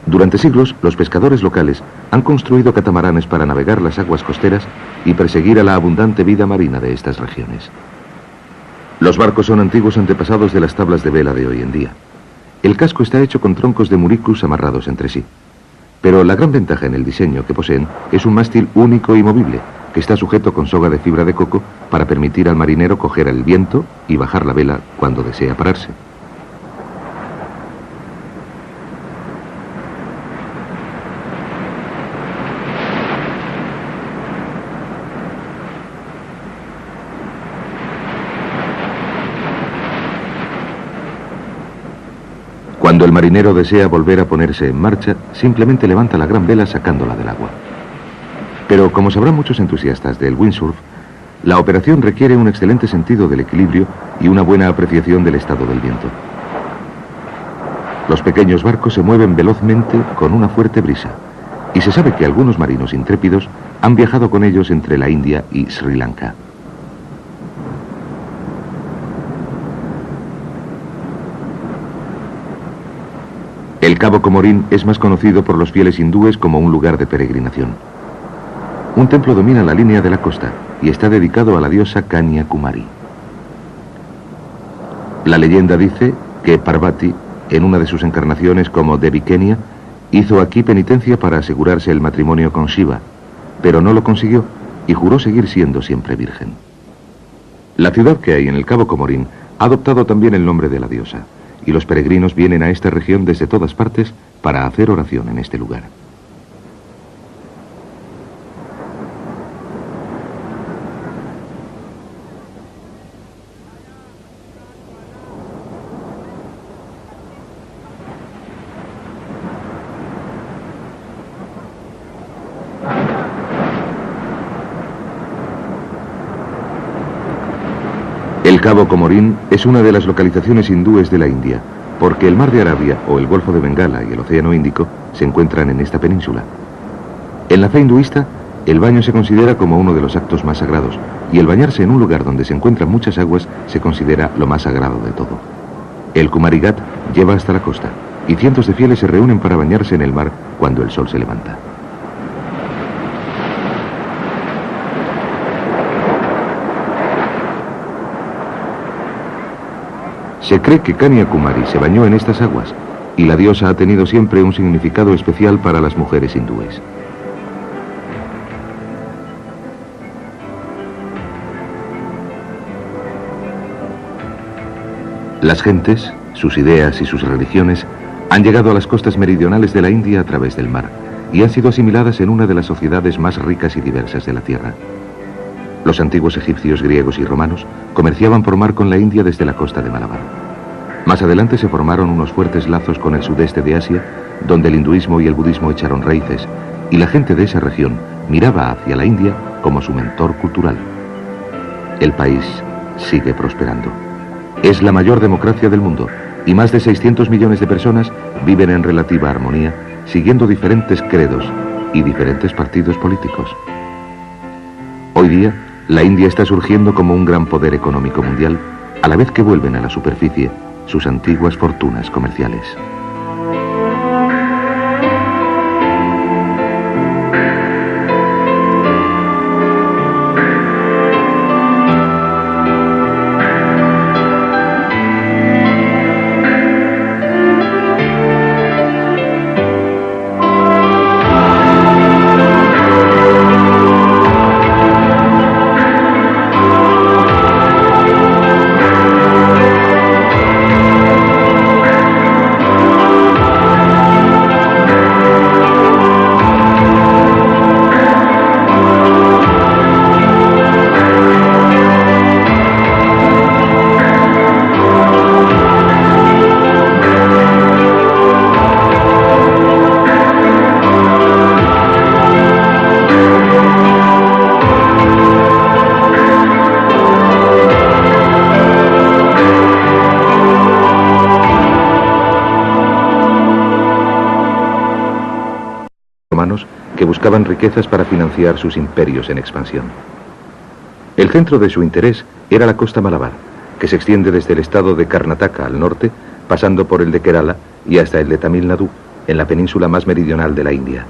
Durante siglos, los pescadores locales han construido catamaranes para navegar las aguas costeras y perseguir a la abundante vida marina de estas regiones. Los barcos son antiguos antepasados de las tablas de vela de hoy en día. El casco está hecho con troncos de muricus amarrados entre sí. Pero la gran ventaja en el diseño que poseen es un mástil único y movible, que está sujeto con soga de fibra de coco para permitir al marinero coger el viento y bajar la vela cuando desea pararse. Cuando el marinero desea volver a ponerse en marcha, simplemente levanta la gran vela sacándola del agua. Pero como sabrán muchos entusiastas del windsurf, la operación requiere un excelente sentido del equilibrio y una buena apreciación del estado del viento. Los pequeños barcos se mueven velozmente con una fuerte brisa, y se sabe que algunos marinos intrépidos han viajado con ellos entre la India y Sri Lanka. El Cabo Comorín es más conocido por los fieles hindúes como un lugar de peregrinación. Un templo domina la línea de la costa y está dedicado a la diosa Kanya Kumari. La leyenda dice que Parvati, en una de sus encarnaciones como Devi Kenya, hizo aquí penitencia para asegurarse el matrimonio con Shiva, pero no lo consiguió y juró seguir siendo siempre virgen. La ciudad que hay en el Cabo Comorín ha adoptado también el nombre de la diosa, y los peregrinos vienen a esta región desde todas partes para hacer oración en este lugar. El Cabo Comorín es una de las localizaciones hindúes de la India, porque el Mar de Arabia o el Golfo de Bengala y el Océano Índico se encuentran en esta península. En la fe hinduista, el baño se considera como uno de los actos más sagrados, y el bañarse en un lugar donde se encuentran muchas aguas se considera lo más sagrado de todo. El Kumari Ghat lleva hasta la costa, y cientos de fieles se reúnen para bañarse en el mar cuando el sol se levanta. Se cree que Kanya Kumari se bañó en estas aguas, y la diosa ha tenido siempre un significado especial para las mujeres hindúes. Las gentes, sus ideas y sus religiones han llegado a las costas meridionales de la India a través del mar, y han sido asimiladas en una de las sociedades más ricas y diversas de la tierra. Los antiguos egipcios, griegos y romanos comerciaban por mar con la India desde la costa de Malabar. Más adelante se formaron unos fuertes lazos con el sudeste de Asia, donde el hinduismo y el budismo echaron raíces, y la gente de esa región miraba hacia la India como su mentor cultural. El país sigue prosperando. Es la mayor democracia del mundo, y más de 600 millones de personas viven en relativa armonía, siguiendo diferentes credos y diferentes partidos políticos. Hoy día, la India está surgiendo como un gran poder económico mundial, a la vez que vuelven a la superficie sus antiguas fortunas comerciales. Que buscaban riquezas para financiar sus imperios en expansión. El centro de su interés era la costa Malabar, que se extiende desde el estado de Karnataka al norte, pasando por el de Kerala y hasta el de Tamil Nadu, en la península más meridional de la India.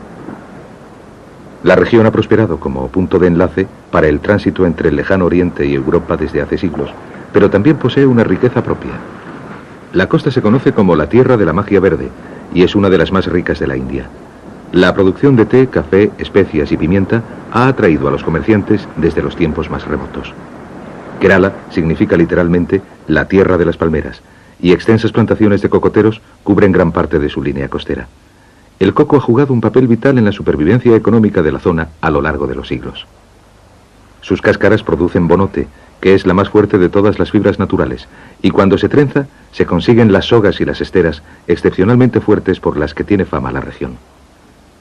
La región ha prosperado como punto de enlace para el tránsito entre el lejano oriente y Europa desde hace siglos, pero también posee una riqueza propia. La costa se conoce como la tierra de la magia verde y es una de las más ricas de la India. La producción de té, café, especias y pimienta ha atraído a los comerciantes desde los tiempos más remotos. Kerala significa literalmente la tierra de las palmeras, y extensas plantaciones de cocoteros cubren gran parte de su línea costera. El coco ha jugado un papel vital en la supervivencia económica de la zona a lo largo de los siglos. Sus cáscaras producen bonote, que es la más fuerte de todas las fibras naturales, y cuando se trenza, se consiguen las sogas y las esteras excepcionalmente fuertes por las que tiene fama la región.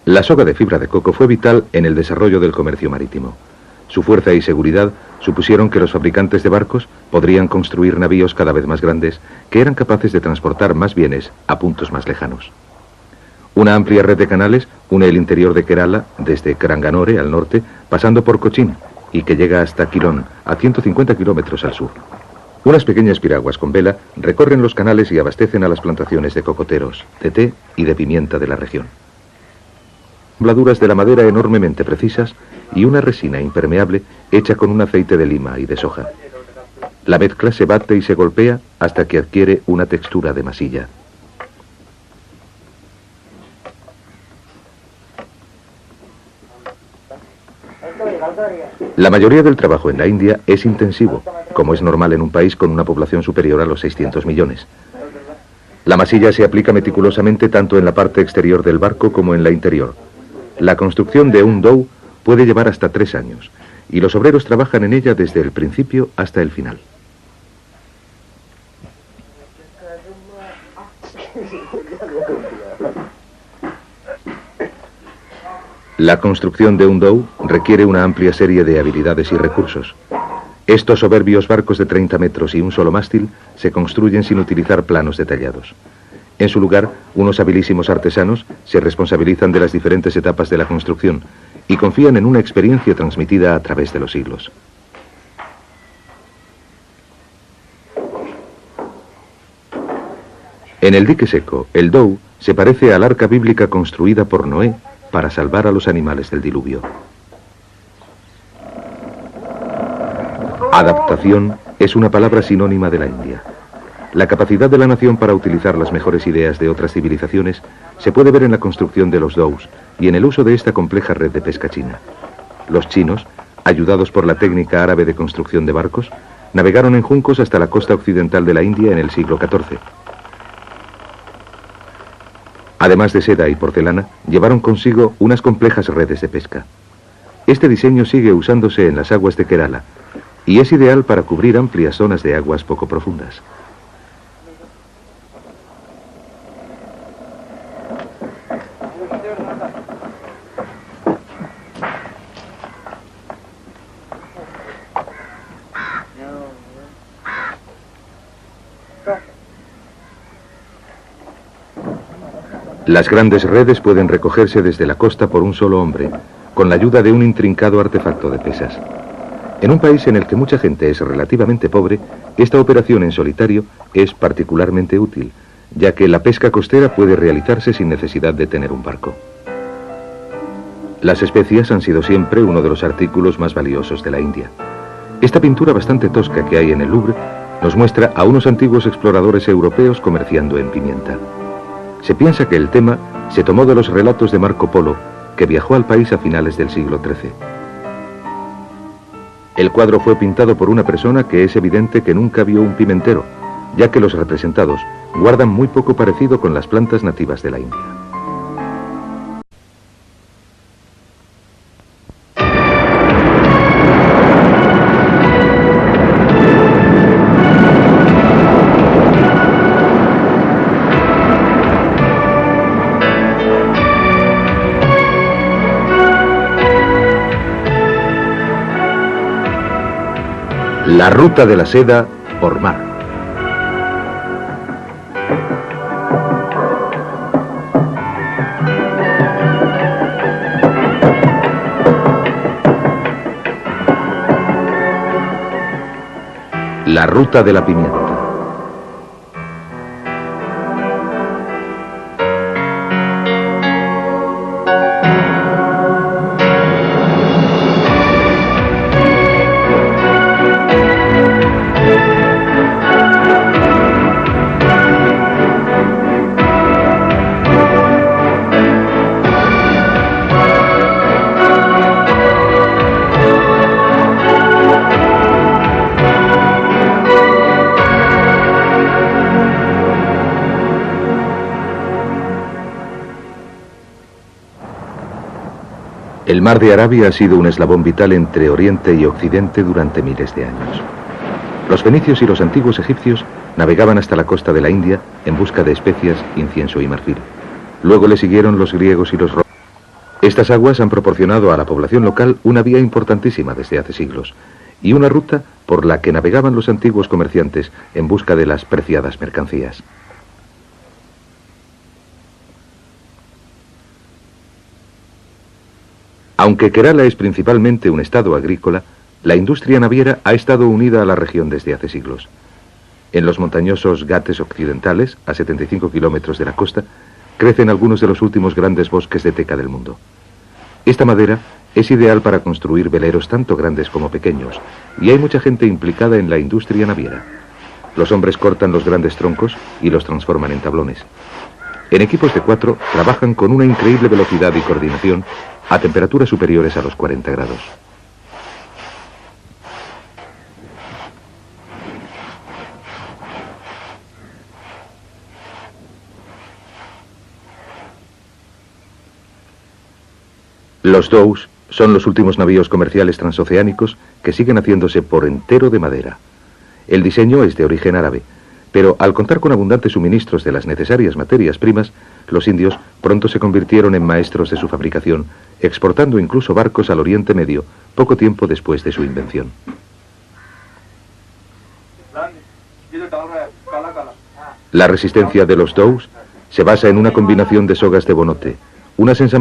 La soga de fibra de coco fue vital en el desarrollo del comercio marítimo. Su fuerza y seguridad supusieron que los fabricantes de barcos podrían construir navíos cada vez más grandes que eran capaces de transportar más bienes a puntos más lejanos. Una amplia red de canales une el interior de Kerala desde Karanganore al norte, pasando por Cochin, y que llega hasta Quilón, a 150 kilómetros al sur. Unas pequeñas piraguas con vela recorren los canales y abastecen a las plantaciones de cocoteros, de té y de pimienta de la región. Bladuras de la madera enormemente precisas y una resina impermeable hecha con un aceite de lima y de soja. La mezcla se bate y se golpea hasta que adquiere una textura de masilla. La mayoría del trabajo en la India es intensivo, como es normal en un país con una población superior a los 600 millones. La masilla se aplica meticulosamente tanto en la parte exterior del barco como en la interior. La construcción de un dhow puede llevar hasta 3 años, y los obreros trabajan en ella desde el principio hasta el final. La construcción de un dhow requiere una amplia serie de habilidades y recursos. Estos soberbios barcos de 30 metros y un solo mástil se construyen sin utilizar planos detallados. En su lugar, unos habilísimos artesanos se responsabilizan de las diferentes etapas de la construcción y confían en una experiencia transmitida a través de los siglos. En el dique seco, el dhow se parece al arca bíblica construida por Noé para salvar a los animales del diluvio. Adaptación es una palabra sinónima de la India. La capacidad de la nación para utilizar las mejores ideas de otras civilizaciones se puede ver en la construcción de los dhows y en el uso de esta compleja red de pesca china. Los chinos, ayudados por la técnica árabe de construcción de barcos, navegaron en juncos hasta la costa occidental de la India en el siglo XIV. Además de seda y porcelana, llevaron consigo unas complejas redes de pesca. Este diseño sigue usándose en las aguas de Kerala y es ideal para cubrir amplias zonas de aguas poco profundas. Las grandes redes pueden recogerse desde la costa por un solo hombre, con la ayuda de un intrincado artefacto de pesas. En un país en el que mucha gente es relativamente pobre, esta operación en solitario es particularmente útil, ya que la pesca costera puede realizarse sin necesidad de tener un barco. Las especias han sido siempre uno de los artículos más valiosos de la India. Esta pintura bastante tosca que hay en el Louvre nos muestra a unos antiguos exploradores europeos comerciando en pimienta. Se piensa que el tema se tomó de los relatos de Marco Polo, que viajó al país a finales del siglo XIII. El cuadro fue pintado por una persona que es evidente que nunca vio un pimentero, ya que los representados guardan muy poco parecido con las plantas nativas de la India. La ruta de la seda por mar. La ruta de la pimienta. El mar de Arabia ha sido un eslabón vital entre Oriente y Occidente durante miles de años. Los fenicios y los antiguos egipcios navegaban hasta la costa de la India en busca de especias, incienso y marfil. Luego le siguieron los griegos y los romanos. Estas aguas han proporcionado a la población local una vía importantísima desde hace siglos y una ruta por la que navegaban los antiguos comerciantes en busca de las preciadas mercancías. Aunque Kerala es principalmente un estado agrícola, la industria naviera ha estado unida a la región desde hace siglos. En los montañosos Ghates occidentales, a 75 kilómetros de la costa, crecen algunos de los últimos grandes bosques de teca del mundo. Esta madera es ideal para construir veleros tanto grandes como pequeños, y hay mucha gente implicada en la industria naviera. Los hombres cortan los grandes troncos y los transforman en tablones. En equipos de 4 trabajan con una increíble velocidad y coordinación a temperaturas superiores a los 40 grados. Los dhows son los últimos navíos comerciales transoceánicos que siguen haciéndose por entero de madera. El diseño es de origen árabe, pero al contar con abundantes suministros de las necesarias materias primas, los indios pronto se convirtieron en maestros de su fabricación, exportando incluso barcos al Oriente Medio poco tiempo después de su invención. La resistencia de los dhows se basa en una combinación de sogas de bonote, unas ensambladas